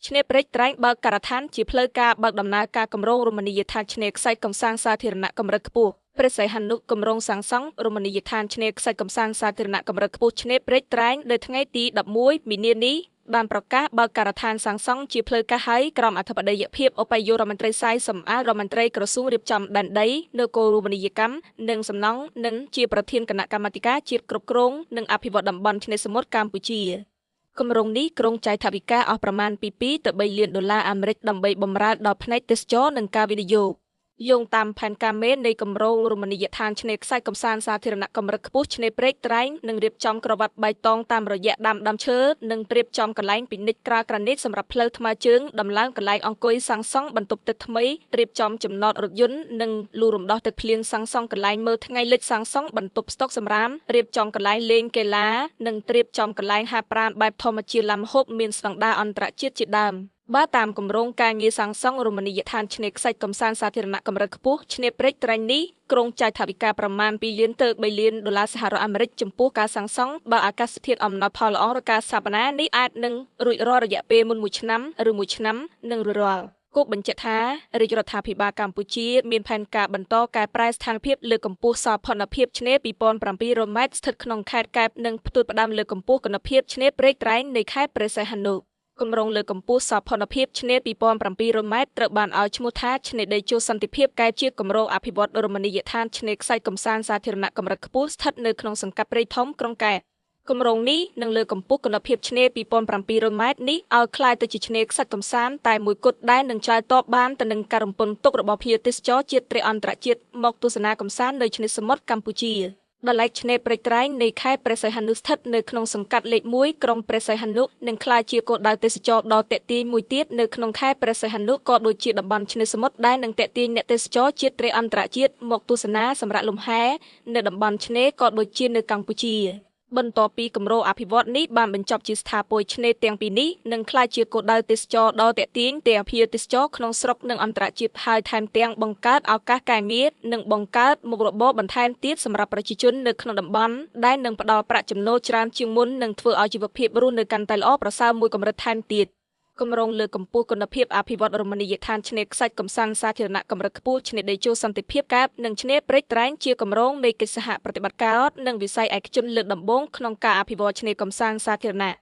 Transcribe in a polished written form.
ឆ្នេរព្រែកត្រែងបើកការដ្ឋានជាផ្លូវការបើកដំណើរការគម្រោងរមណីយដ្ឋានឆ្នេរខ្សាច់កំសាន្តសាធារណៈកម្រិតខ្ពស់ព្រះសីហនុគម្រោងសាងសង់រមណីយដ្ឋានឆ្នេរខ្សាច់កំសាន្តសាធារណៈកម្រិតខ្ពស់ឆ្នេរព្រែកត្រែងនៅថ្ងៃទី11មីនានេះបានប្រកាសបើកការដ្ឋានសាងសង់ជាផ្លូវការហើយក្រោមអធិបតីភាពឧបនាយករដ្ឋមន្ត្រីសៃសំអាតរដ្ឋមន្ត្រីក្រសួងរៀបចំដែនដីនគររូបនីយកម្មនិងសំណង់និងជាប្រធានគណៈកម្មាធិការជាតិគ្រប់គ្រងនិងអភិវឌ្ឍតំបន់ឆ្នេរសមុទ្រកម្ពុជាគម្រោងនេះក្រុងចៃថវិកាអស់ប្រមាណពី2ទៅ3លានដុល្លារអាមេរិកដើម្បីបម្រើដល់ផ្នែកទេសចរនិងការវិនិយោគយោងតាមផែនការមេនៃគម្រោងរមណីយដ្ឋានឆ្នេរខ្សាច់កំសាន្តសាធារណៈកម្រិតខ្ពស់ឆ្នេរព្រែកត្រែងនឹងរៀបចំក្រវ៉ាត់បៃតងតាមរយៈដាំឈើនិងរៀបចំកន្លែងពិនិត្យក្រាលក្រានីតសម្រាប់ផ្លូវថ្មើរជើងដំឡើងកន្លែងអង្គុយសាងសង់បន្ទប់ទឹកថ្មីរៀបចំចំណតរថយន្តនិងលូរំដោះទឹកភ្លៀងសាងសង់កន្លែងមើលថ្ងៃលិចសាងសង់បន្ទប់ស្តុកសម្រាមរៀបចំកន្លែងលេងកីឡានិងរៀបចំកន្លែងហាត់ប្រាណបែបធម្មជាតិឡាំហូបមានស្តង់ដារអន្តរជាតិជាដើមបើតាមគម្រោងការងារសាងសង់រមណីយដ្ឋានឆ្នេរខ្សាច់កំសាន្តសាធារណៈកម្រិតខ្ពស់ឆ្នេរព្រែកត្រែងនេះក្រុងចាយថវិកាប្រមាណ2លានទៅ3លានដុល្លារសហរដ្ឋអាមេរិកចំពោះការសាងសង់បើអាកាសធាតុអំណោយផលល្អឬការស្ថាបនានេះអាចនឹងរួចរាល់រយៈពេលមុន1ឆ្នាំឬ1ឆ្នាំនឹងរួចរាល់គូបញ្ជាក់ថារាជរដ្ឋាភិបាលកម្ពុជាមានផែនការបន្តកែប្រែស្ថានភាពលើកម្ពស់សោភ័ណភាពឆ្នេរ2700ម៉ែត្រស្ថិតក្នុងខេត្តកែបនិងផ្ទុយផ្ដើមលើកម្ពស់គុណភាពឆ្នេរព្រែកត្រែងនៃខេត្តព្រះសីហនុគម្រោងលើកម្ពស់សោភ័ណភាពឆ្នេរ2700ម៉ែត្រត្រូវបានឲ្យឈ្មោះថាឆ្នេរដីជួរសន្តិភាពកែជាគម្រោងអភិវឌ្ឍរមណីយដ្ឋានឆ្នេរខ្សាច់កំសាន្តសាធារណៈកម្រិតខ្ពស់ស្ថិតនៅក្នុងសង្កាត់ព្រៃធំក្រុងកែបគម្រោងនេះនឹងលើកកម្ពស់គុណភាពឆ្នេរ2700ម៉ែត្រនេះឲ្យក្លាយទៅជាឆ្នេរខ្សាច់កំសាន្តតែមួយគត់ដែលនឹងឆ្លើយតបបានទៅនឹងការរំពឹងទុករបស់ភ្ញៀវទេសចរជាតិត្រីអន្តរជាតិមកទស្សនាកម្សាន្តនៅឆ្នេរសមុទ្រកម្ពុជាដល់ឡែកឆ្នេរព្រែកត្រែងនៃខេត្តព្រះសីហនុស្ថិតនៅក្នុងសង្កាត់លេខ1ក្រុងព្រះសីហនុនិងក្លាយជាគោលដៅទេសចរដ៏ទាក់ទាញមួយទៀតនៅក្នុងខេត្តព្រះសីហនុក៏ដូចជាតំបន់ឆ្នេរសមុទ្រដែលនឹងទាក់ទាញអ្នកទេសចរជាតិត្រីអន្តរជាតិមកទស្សនាសម្រាប់លំហែនៅតំបន់ឆ្នេរក៏ដូចជានៅកម្ពុជាបន្ទាប់ពីគម្រោងអភិវឌ្ឍនេះបានបញ្ចប់ជាស្ថាពរឆ្នេរទាំងពីរនេះនឹងក្លាយជាគោលដៅទេសចរដ៏ទាក់ទាញទាំងភ្ញៀវទេសចរក្នុងស្រុកនិងអន្តរជាតិហើយថែមទាំងបង្កើតឱកាសការងារនិងបង្កើតមុខរបរបន្ថែមទៀតសម្រាប់ប្រជាជននៅក្នុងតំបន់ដែលនឹងផ្ដល់ប្រាក់ចំណូលច្រើនជាងមុននិងធ្វើឲ្យជីវភាពរស់នៅកាន់តែល្អប្រសើរមួយកម្រិតថែមទៀតគម្រោងលើកកម្ពស់គុណភាពអភិវឌ្ឍរមណីយដ្ឋានឆ្នេរខ្សាច់កំសាន្តសាធារណៈកម្រិតខ្ពស់ឆ្នេរដីជួរសន្តិភាពកែបនិងឆ្នេរព្រែកត្រែងជាគម្រោងនៃកិច្ចសហប្រតិបត្តិការរដ្ឋនិងវិស័យឯកជនលើកដំបូងក្នុងការអភិវឌ្ឍឆ្នេរកំសាន្តសាធារណៈ